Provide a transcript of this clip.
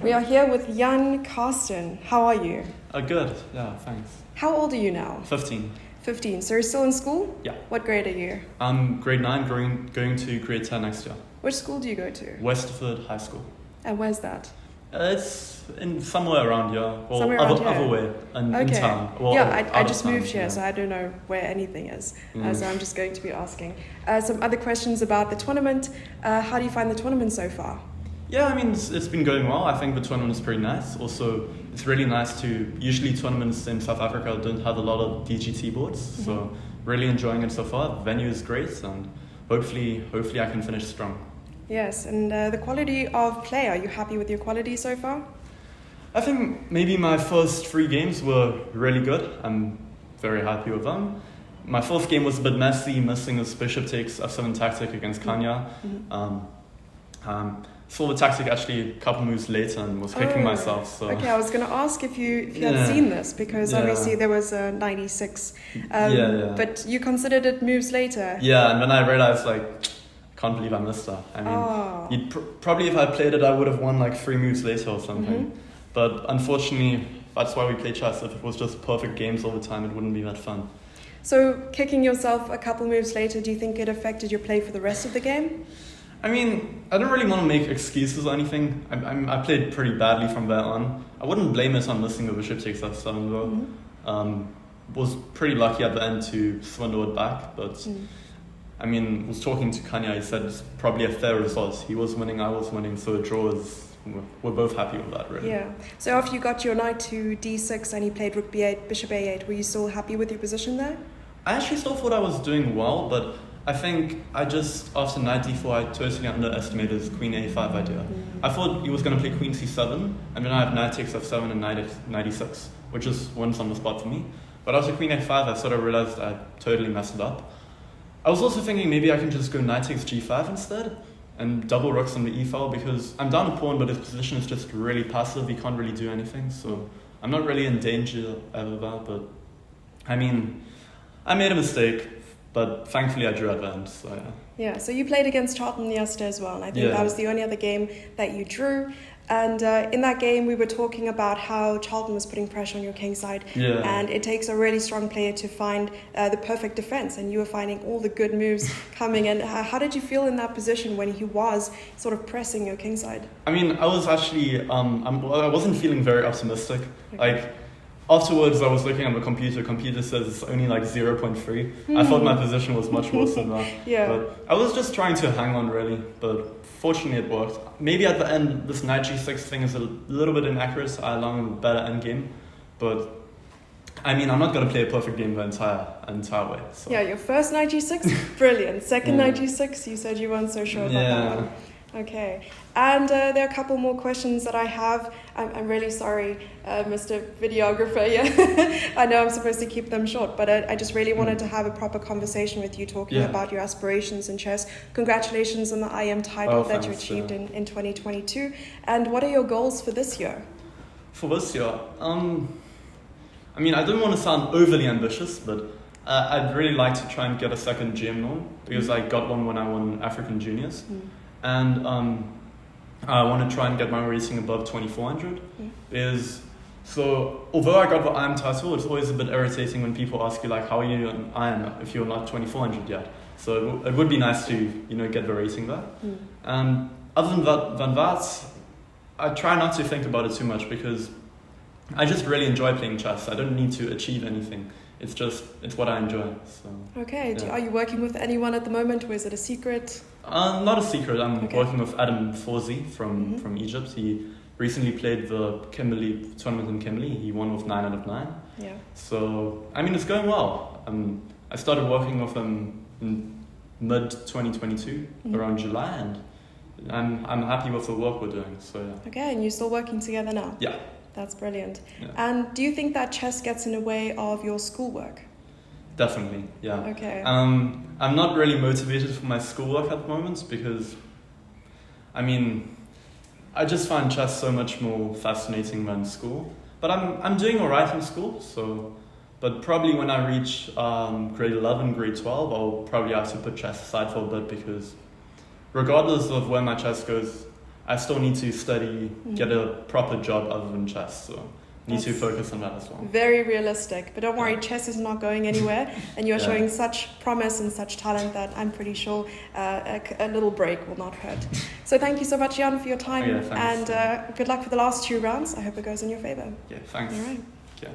We are here with young Karsten. How are you? Good, yeah, thanks. How old are you now? 15. 15. So you're still in school? Yeah. What grade are you? I'm grade 9, going to grade 10 next year. Which school do you go to? Westerford High School. And where's that? It's in somewhere around here. Or Somewhere around here? other way, in town. Well, yeah, I just town, moved here, yeah. so I don't know where anything is. So I'm just going to be asking. Some other questions about the tournament. How do you find the tournament so far? Yeah, I mean, it's been going well. I think the tournament is pretty nice. Also, it's really nice to... Usually tournaments in South Africa don't have a lot of DGT boards, so really enjoying it so far. The venue is great, and hopefully I can finish strong. Yes, and the quality of play, are you happy with your quality so far? I think maybe my first 3 games were really good. I'm very happy with them. My fourth game was a bit messy, missing a bishop takes f7 tactic against Kanya. Saw the tactic actually a couple moves later and was kicking myself. So. Okay, I was going to ask if you had seen this, because obviously there was a 96. But you considered it moves later. Yeah, and then I realized, can't believe I missed that. I mean, probably if I played it, I would have won 3 moves later or something. But unfortunately, that's why we play chess. If it was just perfect games all the time, it wouldn't be that fun. So kicking yourself a couple moves later, do you think it affected your play for the rest of the game? I mean, I don't really want to make excuses or anything. I played pretty badly from there on. I wouldn't blame it on missing the bishop takes f7 though. Was pretty lucky at the end to swindle it back, but I mean, was talking to Kanya, he said it's probably a fair result. He was winning, I was winning, so a draw is... We're both happy with that, really. Yeah. So after you got your knight to d6 and he played rook b8, bishop a8, were you still happy with your position there? I actually still thought I was doing well, but I think after knight d4, I totally underestimated his queen a5 idea. I thought he was going to play queen c7, and then I have knight takes f7 and knight e6, which just wins on the spot for me. But after queen a5, I sort of realized I totally messed it up. I was also thinking maybe I can just go knight takes g5 instead, and double rooks on the e-file, because I'm down a pawn, but his position is just really passive. He can't really do anything, so I'm not really in danger ever there. But I mean, I made a mistake, but thankfully I drew at the end. So yeah. Yeah. So you played against Charlton yesterday as well, and I think that was the only other game that you drew. And in that game, we were talking about how Charlton was putting pressure on your king side. Yeah. And it takes a really strong player to find the perfect defense. And you were finding all the good moves coming. And how did you feel in that position when he was sort of pressing your king side? I mean, I was actually, I wasn't feeling very optimistic. Okay. Afterwards, I was looking at the computer. Computer says it's only 0.3. I thought my position was much worse than that. But I was just trying to hang on, really. But fortunately, it worked. Maybe at the end, this knight g6 thing is a little bit inaccurate. I along a better endgame. But I mean, I'm not going to play a perfect game the entire way. So. Yeah, your first knight g6, brilliant. Second knight g6, you said you weren't so sure about that one. Okay, and there are a couple more questions that I have. I'm really sorry, Mr. Videographer. Yeah, I know I'm supposed to keep them short, but I just really wanted to have a proper conversation with you, talking about your aspirations in chess. Congratulations on the IM title that you achieved in 2022. And what are your goals for this year? For this year, I mean, I don't want to sound overly ambitious, but I'd really like to try and get a second GM norm, because I got one when I won African Juniors. And I want to try and get my rating above 2400. So although I got the IM title, it's always a bit irritating when people ask you how are you on IM if you're not 2400 yet. So it would be nice to get the rating there. And other than that, I try not to think about it too much, because I just really enjoy playing chess. I don't need to achieve anything. It's what I enjoy. So, okay. Are you working with anyone at the moment, or is it a secret? Not a secret. I'm working with Adam Forzi from Egypt. He recently played the Kimberley tournament in Kimberley. He won with 9 out of 9. Yeah. So, I mean, it's going well. I started working with him in mid-2022, around July, and I'm happy with the work we're doing. So yeah. Okay, and you're still working together now? Yeah. That's brilliant. Yeah. And do you think that chess gets in the way of your schoolwork? Definitely, yeah. Okay. I'm not really motivated for my schoolwork at the moment, because, I mean, I just find chess so much more fascinating than school. But I'm doing all right in school, so... But probably when I reach grade 11, grade 12, I'll probably have to put chess aside for a bit, because regardless of where my chess goes, I still need to study, get a proper job other than chess. So need to focus on that as well. Very realistic. But don't worry, chess is not going anywhere. And you're showing such promise and such talent that I'm pretty sure a little break will not hurt. So thank you so much, Jan, for your time. Thanks. And good luck for the last 2 rounds. I hope it goes in your favor. Yeah, thanks. All right. Yeah.